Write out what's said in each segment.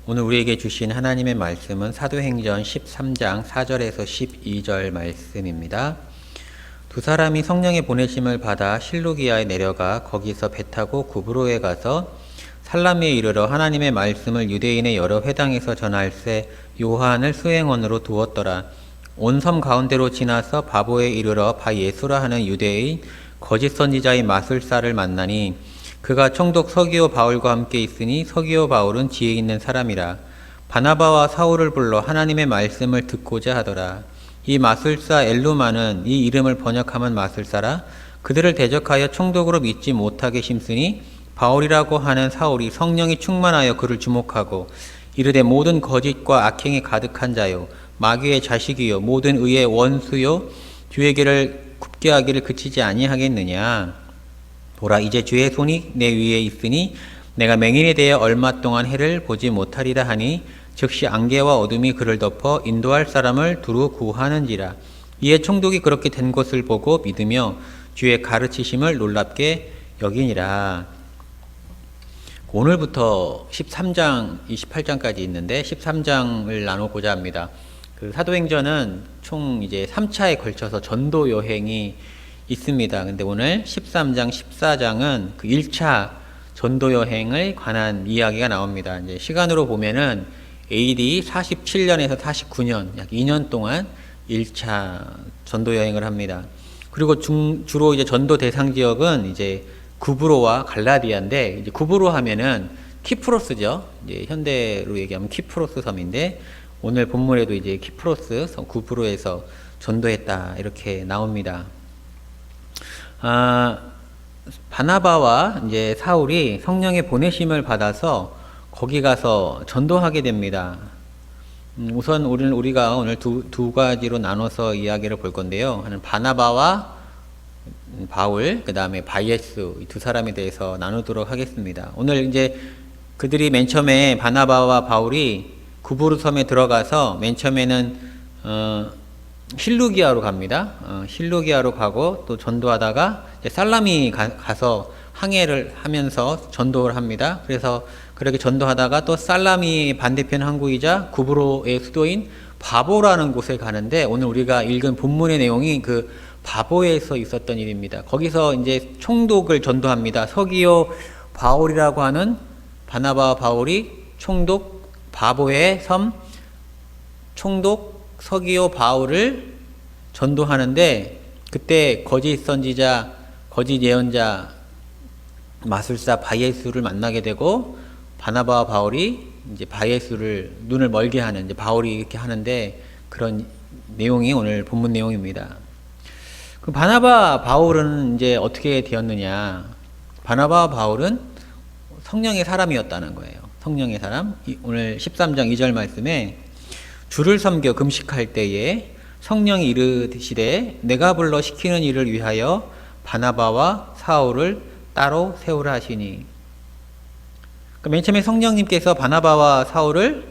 오늘 우리에게 주신 하나님의 말씀은 사도행전 13장 4절에서 12절 말씀입니다. 두 사람이 성령의 보내심을 받아 실루기아에 내려가 거기서 배 타고 구브로에 가서 살라미에 이르러 하나님의 말씀을 유대인의 여러 회당에서 전할세 요한을 수행원으로 두었더라. 온 섬 가운데로 지나서 바보에 이르러 바 예수라 하는 유대인 거짓 선지자의 마술사를 만나니 그가 총독 서기오 바울과 함께 있으니 서기오 바울은 지혜 있는 사람이라. 바나바와 사울을 불러 하나님의 말씀을 듣고자 하더라. 이 마술사 엘루마는 이 이름을 번역하면 마술사라. 그들을 대적하여 총독으로 믿지 못하게 심으니 바울이라고 하는 사울이 성령이 충만하여 그를 주목하고 이르되 모든 거짓과 악행이 가득한 자요 마귀의 자식이요 모든 의의 원수요 주의 길을 굽게 하기를 그치지 아니하겠느냐. 보라 이제 주의 손이 내 위에 있으니 내가 맹인에 대해 얼마 동안 해를 보지 못하리라 하니 즉시 안개와 어둠이 그를 덮어 인도할 사람을 두루 구하는지라. 이에 총독이 그렇게 된 것을 보고 믿으며 주의 가르치심을 놀랍게 여기니라. 오늘부터 13장 28장까지 있는데 13장을 나누고자 합니다. 그 사도행전은 총 이제 3차에 걸쳐서 전도 여행이 있습니다. 근데 오늘 13장, 14장은 그 1차 전도 여행에 관한 이야기가 나옵니다. 이제 시간으로 보면은 AD 47년에서 49년, 약 2년 동안 1차 전도 여행을 합니다. 그리고 주로 이제 전도 대상 지역은 이제 구브로와 갈라디아인데, 이제 구브로 하면은 키프로스죠. 이제 현대로 얘기하면 키프로스 섬인데, 오늘 본문에도 이제 키프로스 섬 구브로에서 전도했다 이렇게 나옵니다. 바나바와 이제 사울이 성령의 보내심을 받아서 거기 가서 전도하게 됩니다. 우선 우리가 오늘 두 가지로 나눠서 이야기를 볼 건데요. 하나는 바나바와 바울, 그 다음에 바예수, 이 두 사람에 대해서 나누도록 하겠습니다. 오늘 이제 그들이 맨 처음에 바나바와 바울이 구브로 섬에 들어가서 맨 처음에는 실루기아로 갑니다. 실루기아로 가고 또 전도하다가 살라미 가서 항해를 하면서 전도를 합니다. 그래서 그렇게 전도하다가 또 살라미 반대편 항구이자 구브로의 수도인 바보라는 곳에 가는데, 오늘 우리가 읽은 본문의 내용이 그 바보에서 있었던 일입니다. 거기서 이제 총독을 전도합니다. 서기오 바울이라고 하는 바나바와 바울이 총독 바보의 섬 총독 서기오 바울을 전도하는데, 그때 거짓 선지자, 거짓 예언자, 마술사 바예수를 만나게 되고, 바나바와 바울이 이제 바예수를 눈을 멀게 하는, 이제 바울이 이렇게 하는데, 그런 내용이 오늘 본문 내용입니다. 그 바나바 바울은 이제 어떻게 되었느냐? 바나바와 바울은 성령의 사람이었다는 거예요. 성령의 사람. 오늘 13장 2절 말씀에 주를 섬겨 금식할 때에 성령이 이르시되 내가 불러 시키는 일을 위하여 바나바와 사울을 따로 세우라 하시니. 맨 처음에 성령님께서 바나바와 사울을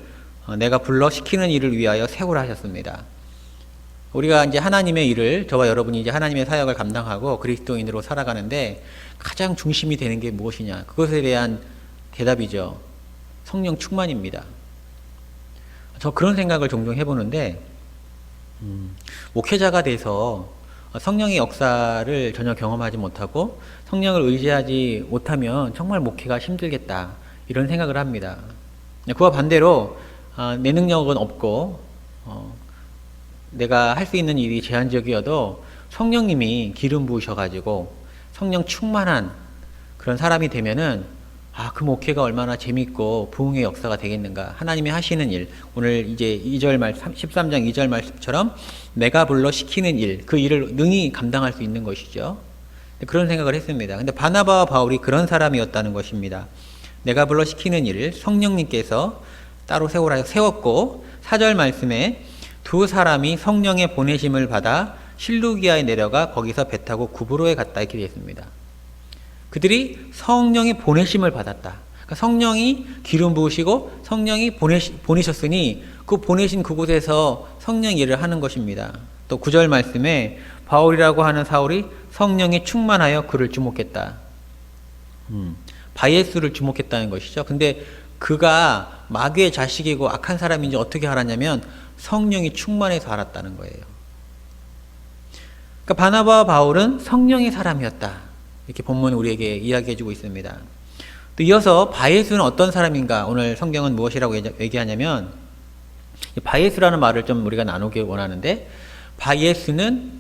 내가 불러 시키는 일을 위하여 세우라 하셨습니다. 우리가 이제 하나님의 일을, 저와 여러분이 이제 하나님의 사역을 감당하고 그리스도인으로 살아가는데 가장 중심이 되는 게 무엇이냐? 그것에 대한 대답이죠. 성령 충만입니다. 저 그런 생각을 종종 해보는데, 목회자가 돼서 성령의 역사를 전혀 경험하지 못하고 성령을 의지하지 못하면 정말 목회가 힘들겠다 이런 생각을 합니다. 그와 반대로 내 능력은 없고 내가 할 수 있는 일이 제한적이어도 성령님이 기름 부으셔가지고 성령 충만한 그런 사람이 되면은 그 목회가 얼마나 재밌고 부흥의 역사가 되겠는가. 하나님이 하시는 일, 오늘 이제 13장 2절 말씀처럼 내가 불러 시키는 일, 그 일을 능히 감당할 수 있는 것이죠. 그런 생각을 했습니다. 근데 바나바와 바울이 그런 사람이었다는 것입니다. 내가 불러 시키는 일을 성령님께서 따로 세우라 해서 세웠고, 4절 말씀에 두 사람이 성령의 보내심을 받아 실루기아에 내려가 거기서 배 타고 구브로에 갔다 이렇게 되어 있습니다. 그들이 성령의 보내심을 받았다. 그러니까 성령이 기름 부으시고 성령이 보내셨으니 그 보내신 그곳에서 성령 일을 하는 것입니다. 또 9절 말씀에 바울이라고 하는 사울이 성령에 충만하여 그를 주목했다. 바예수를 주목했다는 것이죠. 근데 그가 마귀의 자식이고 악한 사람인지 어떻게 알았냐면 성령이 충만해서 알았다는 거예요. 그러니까 바나바와 바울은 성령의 사람이었다. 이렇게 본문이 우리에게 이야기해주고 있습니다. 또 이어서 바예수는 어떤 사람인가? 오늘 성경은 무엇이라고 얘기하냐면, 바예수라는 말을 좀 우리가 나누기 원하는데, 바예수는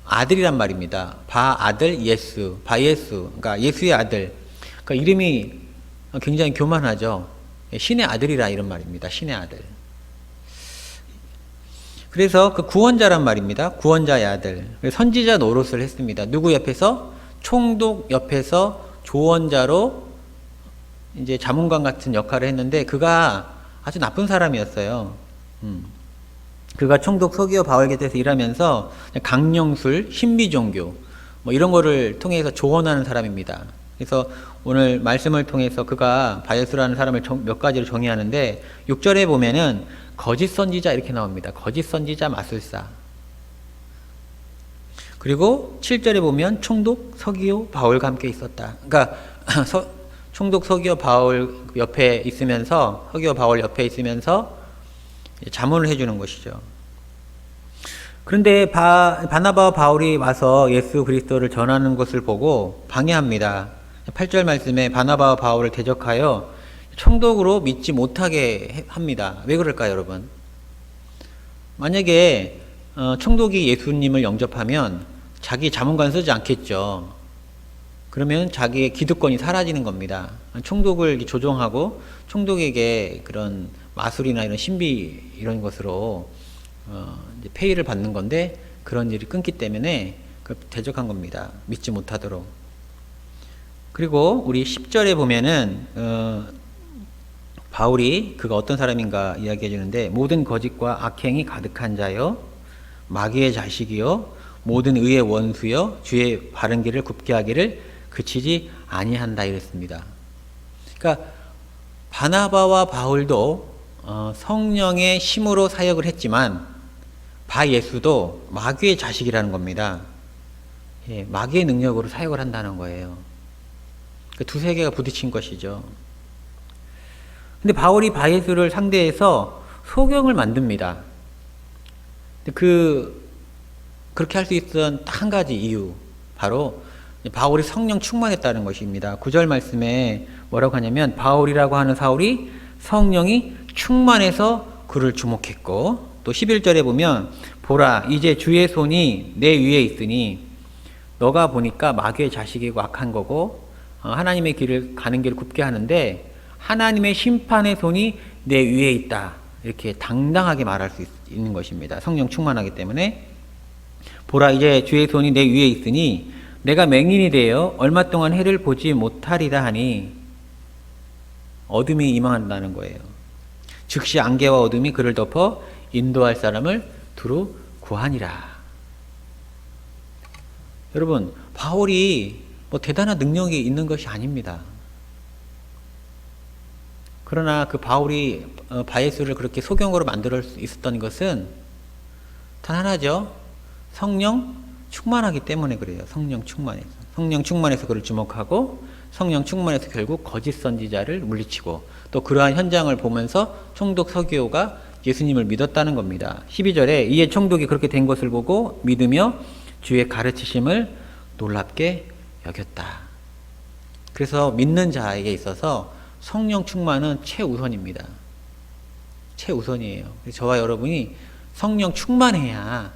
아들이란 말입니다. 바아들 예수, 바예수, 그러니까 예수의 아들. 그러니까 이름이 굉장히 교만하죠. 신의 아들이라 이런 말입니다. 신의 아들. 그래서 그 구원자란 말입니다. 구원자의 아들. 선지자 노릇을 했습니다. 누구 옆에서? 총독 옆에서 조언자로 이제 자문관 같은 역할을 했는데, 그가 아주 나쁜 사람이었어요. 그가 총독 서기오 바울 곁에서 일하면서 강령술, 신비종교 뭐 이런 거를 통해서 조언하는 사람입니다. 그래서 오늘 말씀을 통해서 그가 바예수라는 사람을 몇 가지로 정의하는데, 6절에 보면은 거짓 선지자 이렇게 나옵니다. 거짓 선지자 마술사. 그리고 7절에 보면 총독 서기오 바울과 함께 있었다. 그러니까 총독 서기오 바울 옆에 있으면서, 서기오 바울 옆에 있으면서 자문을 해주는 것이죠. 그런데 바나바와 바울이 와서 예수 그리스도를 전하는 것을 보고 방해합니다. 8절 말씀에 바나바와 바울을 대적하여 총독으로 믿지 못하게 합니다. 왜 그럴까요, 여러분? 만약에 총독이 예수님을 영접하면 자기 자문관 쓰지 않겠죠. 그러면 자기의 기득권이 사라지는 겁니다. 총독을 조종하고 총독에게 그런 마술이나 이런 신비 이런 것으로 이제 페이를 받는 건데, 그런 일이 끊기 때문에 대적한 겁니다. 믿지 못하도록. 그리고 우리 10절에 보면은 바울이 그가 어떤 사람인가 이야기해 주는데, 모든 거짓과 악행이 가득한 자여, 마귀의 자식이요, 모든 의의 원수여, 주의 바른 길을 굽게 하기를 그치지 아니한다 이랬습니다. 그러니까 바나바와 바울도 성령의 힘으로 사역을 했지만 바예수도 마귀의 자식이라는 겁니다. 예, 마귀의 능력으로 사역을 한다는 거예요. 그 두 세계가 부딪힌 것이죠. 근데 바울이 바예수를 상대해서 소경을 만듭니다. 그렇게 할 수 있었던 딱 한 가지 이유, 바로 바울이 성령 충만했다는 것입니다. 9절 말씀에 뭐라고 하냐면, 바울이라고 하는 사울이 성령이 충만해서 그를 주목했고, 또 11절에 보면, 보라 이제 주의 손이 내 위에 있으니 너가 보니까 마귀의 자식이고 악한 거고 하나님의 길을 가는 길을 굽게 하는데 하나님의 심판의 손이 내 위에 있다. 이렇게 당당하게 말할 수 있는 것입니다. 성령 충만하기 때문에. 보라 이제 주의 손이 내 위에 있으니 내가 맹인이 되어 얼마 동안 해를 보지 못하리라 하니, 어둠이 임한다는 거예요. 즉시 안개와 어둠이 그를 덮어 인도할 사람을 두루 구하니라. 여러분, 바울이 뭐 대단한 능력이 있는 것이 아닙니다. 그러나 그 바울이 바예수를 그렇게 소경으로 만들 수 있었던 것은 단 하나죠. 성령 충만하기 때문에 그래요. 성령 충만해서 그를 주목하고, 성령 충만해서 결국 거짓 선지자를 물리치고, 또 그러한 현장을 보면서 총독 서기오가 예수님을 믿었다는 겁니다. 12절에 이에 총독이 그렇게 된 것을 보고 믿으며 주의 가르치심을 놀랍게 여겼다. 그래서 믿는 자에게 있어서 성령 충만은 최우선입니다. 최우선이에요. 저와 여러분이 성령 충만해야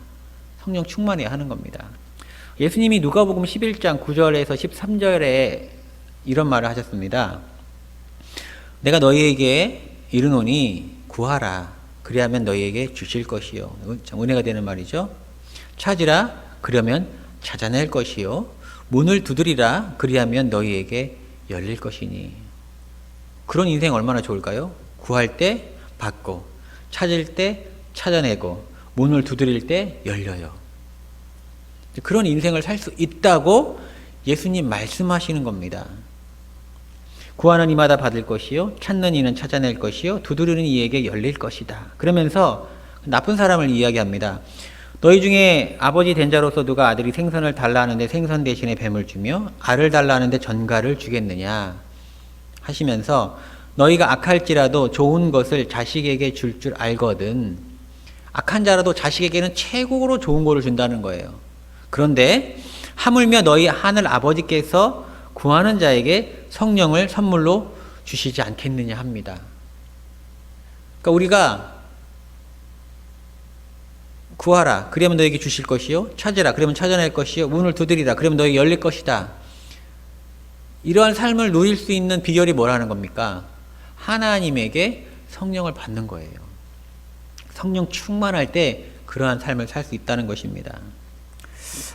하는 겁니다. 예수님이 누가복음 11장 9절에서 13절에 이런 말을 하셨습니다. 내가 너희에게 이르노니 구하라. 그리하면 너희에게 주실 것이요. 은혜가 되는 말이죠. 찾으라. 그러면 찾아낼 것이요. 문을 두드리라. 그리하면 너희에게 열릴 것이니. 그런 인생 얼마나 좋을까요? 구할 때 받고, 찾을 때 찾아내고, 문을 두드릴 때 열려요. 그런 인생을 살 수 있다고 예수님 말씀하시는 겁니다. 구하는 이마다 받을 것이요, 찾는 이는 찾아낼 것이요, 두드리는 이에게 열릴 것이다. 그러면서 나쁜 사람을 이야기합니다. 너희 중에 아버지 된 자로서 누가 아들이 생선을 달라 하는데 생선 대신에 뱀을 주며 알을 달라 하는데 전갈을 주겠느냐 하시면서, 너희가 악할지라도 좋은 것을 자식에게 줄 줄 알거든. 악한 자라도 자식에게는 최고로 좋은 것을 준다는 거예요. 그런데 하물며 너희 하늘 아버지께서 구하는 자에게 성령을 선물로 주시지 않겠느냐 합니다. 그러니까 우리가 구하라 그러면 너에게 주실 것이요, 찾으라 그러면 찾아낼 것이요, 문을 두드리라 그러면 너에게 열릴 것이다. 이러한 삶을 누릴 수 있는 비결이 뭐라는 겁니까? 하나님에게 성령을 받는 거예요. 성령 충만할 때 그러한 삶을 살 수 있다는 것입니다.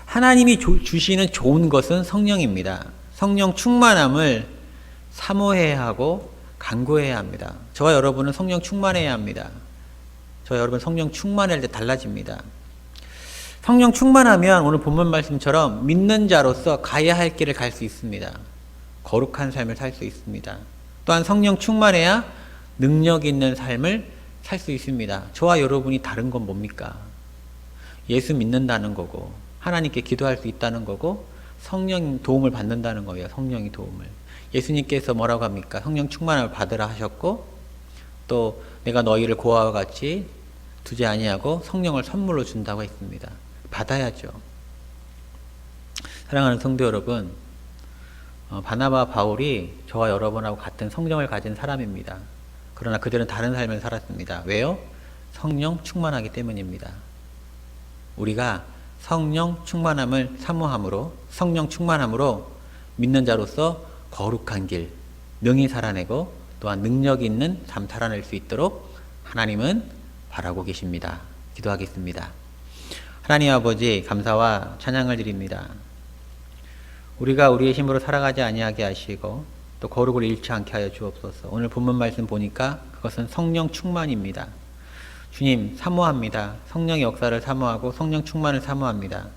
하나님이 주시는 좋은 것은 성령입니다. 성령 충만함을 사모해야 하고 간구해야 합니다. 저와 여러분은 성령 충만해야 합니다. 저와 여러분 성령 충만할 때 달라집니다. 성령 충만하면 오늘 본문 말씀처럼 믿는 자로서 가야 할 길을 갈 수 있습니다. 거룩한 삶을 살 수 있습니다. 또한 성령 충만해야 능력 있는 삶을 살 수 있습니다. 저와 여러분이 다른 건 뭡니까? 예수 믿는다는 거고 하나님께 기도할 수 있다는 거고 성령 도움을 받는다는 거예요. 성령의 도움을. 예수님께서 뭐라고 합니까? 성령 충만함을 받으라 하셨고 또 내가 너희를 고아와 같이 두지 아니하고 성령을 선물로 준다고 했습니다. 받아야죠. 사랑하는 성도 여러분, 바나바와 바울이 저와 여러분하고 같은 성령을 가진 사람입니다. 그러나 그들은 다른 삶을 살았습니다. 왜요? 성령 충만하기 때문입니다. 우리가 성령 충만함을 사모함으로 성령 충만함으로 믿는 자로서 거룩한 길 능히 살아내고 또한 능력 있는 삶 살아낼 수 있도록 하나님은 바라고 계십니다. 기도하겠습니다. 하나님 아버지 감사와 찬양을 드립니다. 우리가 우리의 힘으로 살아가지 아니하게 하시고 또 거룩을 잃지 않게 하여 주옵소서. 오늘 본문 말씀 보니까 그것은 성령 충만입니다. 주님 사모합니다. 성령의 역사를 사모하고 성령 충만을 사모합니다.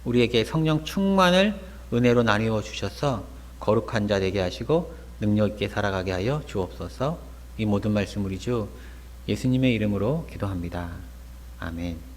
우리에게 성령 충만을 은혜로 나누어 주셔서 거룩한 자 되게 하시고 능력 있게 살아가게 하여 주옵소서. 이 모든 말씀 우리 주 예수님의 이름으로 기도합니다. 아멘.